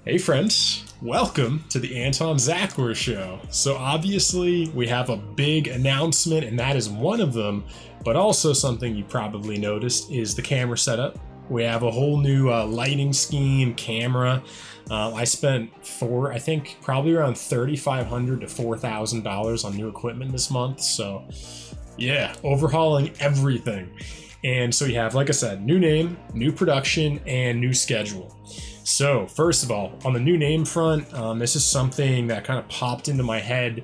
Hey friends, welcome to the Anton Czachor show. So obviously we have a big announcement and that is one of them, but also something you probably noticed is the camera setup. We have a whole new lighting scheme, camera. I spent I think probably around $3,500 to $4,000 on new equipment this month. So yeah, overhauling everything. And so you have, like I said, new name, new production, and new schedule. So first of all, on the new name front, this is something that kind of popped into my head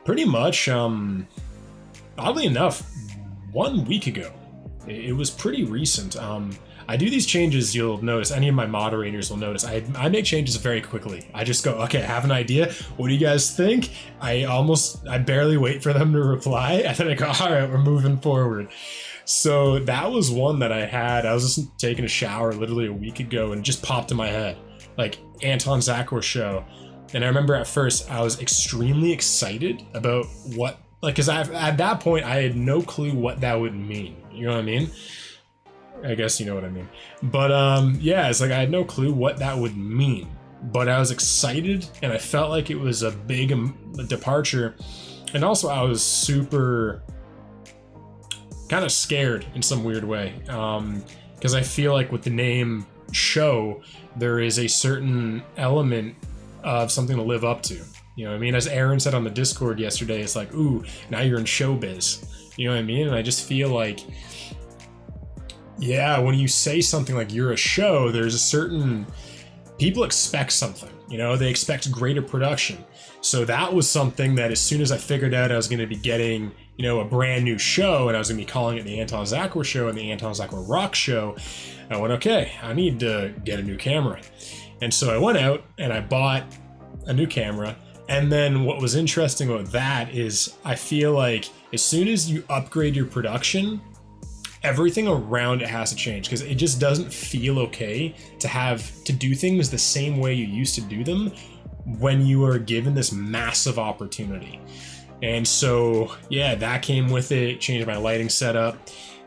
pretty much, oddly enough, 1 week ago. It was pretty recent. I do these changes, you'll notice, any of my moderators will notice, I make changes very quickly. I just go, okay, I have an idea. What do you guys think? I barely wait for them to reply, and then I go, all right, we're moving forward. So that was one that I had. I was just taking a shower literally a week ago and it just popped in my head, like Anton Czachor show. And I remember at first I was extremely excited about what, like, cause at that point I had no clue what that would mean. You know what I mean? I guess you know what I mean. But yeah, it's like I had no clue what that would mean, but I was excited and I felt like it was a big departure. And also I was super kind of scared in some weird way, because I feel like with the name show there is a certain element of something to live up to. You know what I mean? As Aaron said on the Discord yesterday, it's like, ooh, now you're in showbiz. You know what I mean? And I just feel like, yeah, when you say something like you're a show, there's a certain, people expect something, you know, they expect greater production. So that was something that as soon as I figured out I was going to be getting, you know, a brand new show and I was going to be calling it the Anton Czachor show and the Anton Czachor rock show, I went, okay, I need to get a new camera. And so I went out and I bought a new camera. And then what was interesting about that is I feel like as soon as you upgrade your production, everything around it has to change, because it just doesn't feel okay to do things the same way you used to do them when you are given this massive opportunity. And so yeah, that came with it. Changed my lighting setup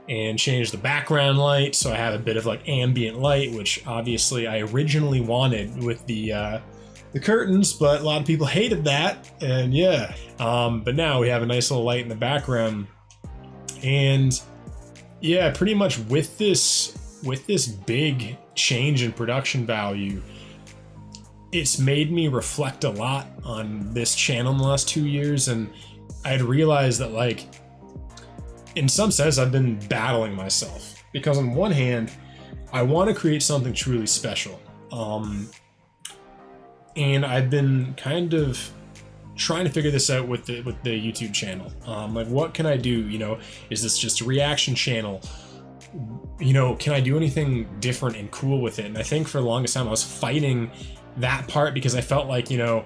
and changed the background light, so I have a bit of like ambient light, which obviously I originally wanted with the curtains, but a lot of people hated that. And yeah, but now we have a nice little light in the background. And yeah, pretty much with this big change in production value, it's made me reflect a lot on this channel in the last 2 years. And I had realized that, like, in some sense, I've been battling myself, because on one hand, I want to create something truly special. And I've been kind of trying to figure this out with the YouTube channel. Like, what can I do? You know, is this just a reaction channel? You know, can I do anything different and cool with it? And I think for the longest time I was fighting that part, because I felt like, you know,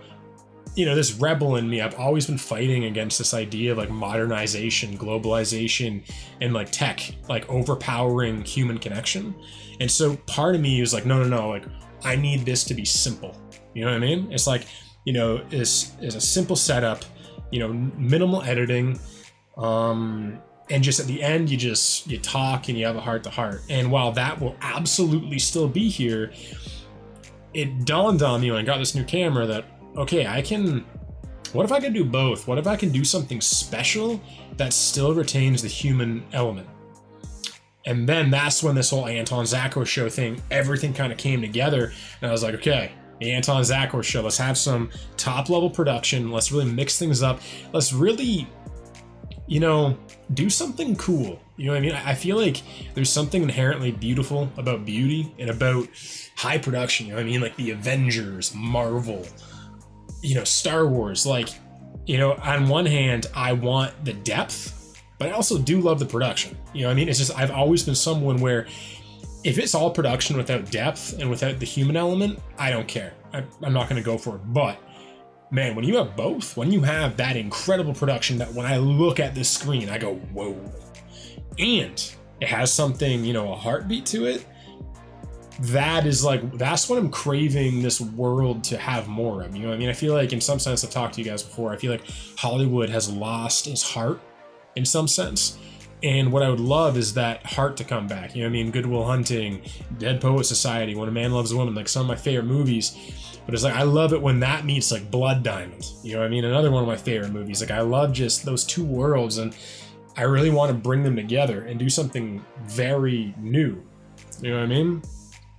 this rebel in me, I've always been fighting against this idea of like modernization, globalization, and like tech, like overpowering human connection. And so part of me was like, no, like I need this to be simple. You know what I mean? It's like, you know, is a simple setup, you know, minimal editing, and just at the end, you talk and you have a heart to heart. And while that will absolutely still be here, it dawned on me when I got this new camera that, okay, what if I can do both? What if I can do something special that still retains the human element? And then that's when this whole Anton Czachor show thing, everything kind of came together. And I was like, okay, the Anton Czachor show, let's have some top level production. Let's really mix things up. Let's really, you know, do something cool. You know what I mean? I feel like there's something inherently beautiful about beauty and about high production. You know what I mean? Like the Avengers, Marvel, you know, Star Wars. Like, you know, on one hand, I want the depth, but I also do love the production. You know what I mean? It's just, I've always been someone where if it's all production without depth and without the human element, I don't care. I'm not going to go for it. But man, when you have both, when you have that incredible production that when I look at this screen, I go, whoa, and it has something, you know, a heartbeat to it, that is like, that's what I'm craving this world to have more of. You know what I mean? I feel like in some sense, I've talked to you guys before, I feel like Hollywood has lost its heart in some sense. And what I would love is that heart to come back. You know what I mean? Good Will Hunting, Dead Poet Society, When a Man Loves a Woman, like some of my favorite movies. But it's like, I love it when that meets like Blood Diamond. You know what I mean? Another one of my favorite movies. Like, I love just those two worlds, and I really want to bring them together and do something very new. You know what I mean?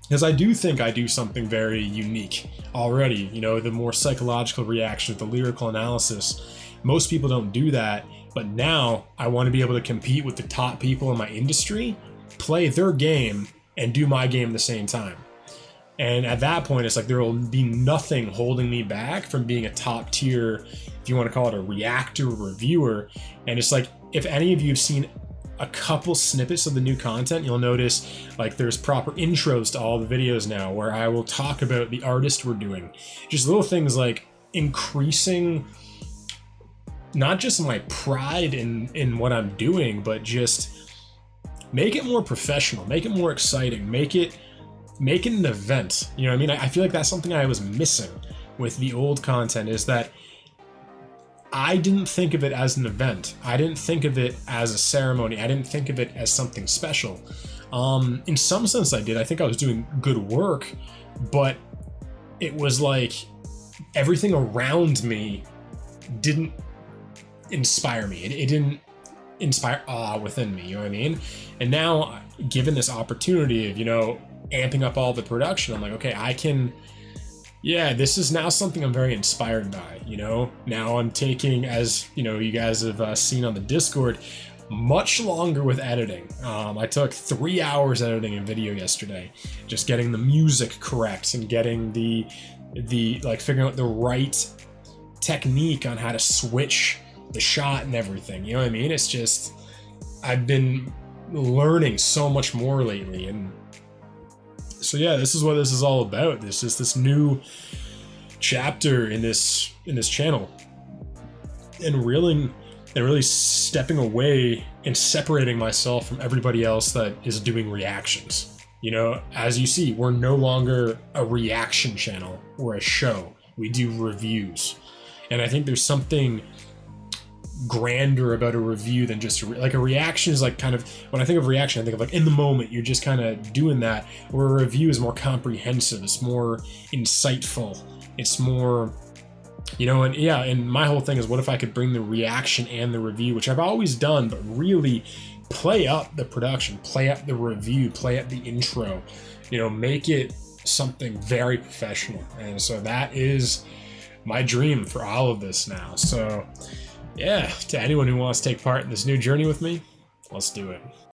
Because I do think I do something very unique already. You know, the more psychological reaction, the lyrical analysis. Most people don't do that. But now I want to be able to compete with the top people in my industry, play their game, and do my game at the same time. And at that point, it's like there will be nothing holding me back from being a top tier, if you want to call it a reactor reviewer. And it's like, if any of you have seen a couple snippets of the new content, you'll notice like there's proper intros to all the videos now where I will talk about the artist we're doing. Just little things like increasing not just my pride in what I'm doing, but just make it more professional, make it more exciting, make it an event. You know what I mean? I feel like that's something I was missing with the old content, is that I didn't think of it as an event. I didn't think of it as a ceremony. I didn't think of it as something special. In some sense I did. I think I was doing good work, but it was like everything around me didn't inspire me. It didn't inspire awe within me, you know what I mean? And now, given this opportunity of, you know, amping up all the production, I'm like, okay, I can, yeah, this is now something I'm very inspired by, you know? Now I'm taking, as, you know, you guys have seen on the Discord, much longer with editing. I took 3 hours editing a video yesterday, just getting the music correct and getting the like figuring out the right technique on how to switch the shot and everything, you know what I mean? It's just, I've been learning so much more lately, and so yeah, this is what this is all about. This is this new chapter in this channel, and really stepping away and separating myself from everybody else that is doing reactions. You know, as you see, we're no longer a reaction channel, we're a show. We do reviews, and I think there's something grander about a review than just like a reaction is like kind of, when I think of reaction, I think of like in the moment, you're just kind of doing that, where a review is more comprehensive, it's more insightful, it's more, you know. And yeah, and my whole thing is, what if I could bring the reaction and the review, which I've always done, but really play up the production, play up the review, play up the intro, you know, make it something very professional. And so that is my dream for all of this now. So yeah, to anyone who wants to take part in this new journey with me, let's do it.